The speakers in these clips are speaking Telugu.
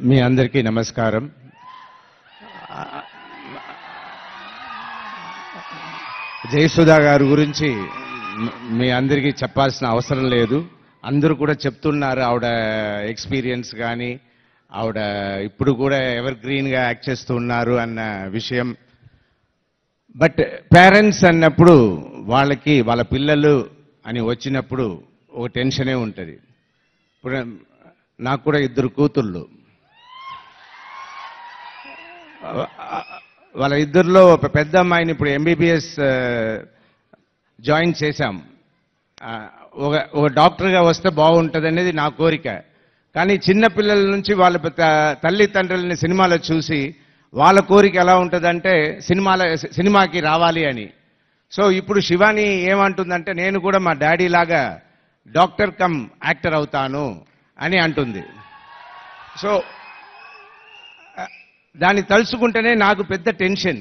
మీ అందరికీ నమస్కారం. జయసుధా గారి గురించి మీ అందరికీ చెప్పాల్సిన అవసరం లేదు. అందరూ కూడా చెప్తున్నారు ఆవిడ ఎక్స్పీరియన్స్ కానీ, ఆవిడ ఇప్పుడు కూడా ఎవర్ గ్రీన్గా యాక్ట్ చేస్తున్నారు అన్న విషయం. బట్ పేరెంట్స్ అన్నప్పుడు వాళ్ళకి వాళ్ళ పిల్లలు అని వచ్చినప్పుడు ఒక టెన్షనే ఉంటుంది. ఇప్పుడు నాకు కూడా 2 కూతుళ్ళు. వాళ్ళ ఇద్దరిలో ఒక పెద్ద అమ్మాయిని ఇప్పుడు MBBS జాయిన్ చేశాం. ఒక డాక్టర్గా వస్తే బాగుంటుంది అనేది నా కోరిక. కానీ చిన్నపిల్లల నుంచి వాళ్ళ తల్లిదండ్రులని సినిమాలో చూసి వాళ్ళ కోరిక ఎలా ఉంటుందంటే సినిమాకి రావాలి అని. సో ఇప్పుడు శివాని ఏమంటుందంటే నేను కూడా మా డాడీ లాగా డాక్టర్ కమ్ యాక్టర్ అవుతాను అని అంటుంది. సో దాన్ని తలుచుకుంటేనే నాకు పెద్ద టెన్షన్.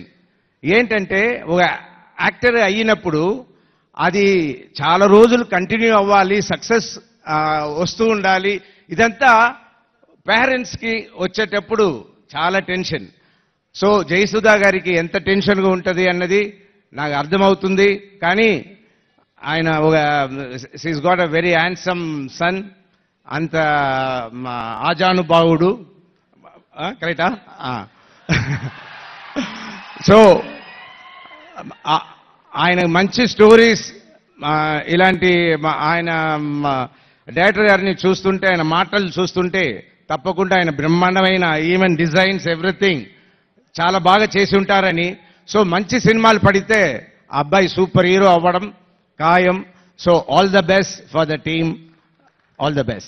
ఏంటంటే ఒక యాక్టర్ అయినప్పుడు అది చాలా రోజులు కంటిన్యూ అవ్వాలి, సక్సెస్ వస్తూ ఉండాలి. ఇదంతా పేరెంట్స్కి వచ్చేటప్పుడు చాలా టెన్షన్. సో జయసుధా గారికి ఎంత టెన్షన్గా ఉంటుంది అన్నది నాకు అర్థమవుతుంది. కానీ ఆయన ఒక she's got a very handsome son, అంత ఆజానుభావుడు, కరెక్టా? సో ఆయన మంచి స్టోరీస్, ఇలాంటి ఆయన డైరెక్టర్ గారిని చూస్తుంటే, ఆయన మాటలు చూస్తుంటే తప్పకుండా ఆయన బ్రహ్మాండమైన ఈవెన్ డిజైన్స్ ఎవ్రీథింగ్ చాలా బాగా చేసి ఉంటారని. సో మంచి సినిమాలు పడితే ఆ అబ్బాయి సూపర్ హీరో అవ్వడం ఖాయం. So all the best for the team, all the best.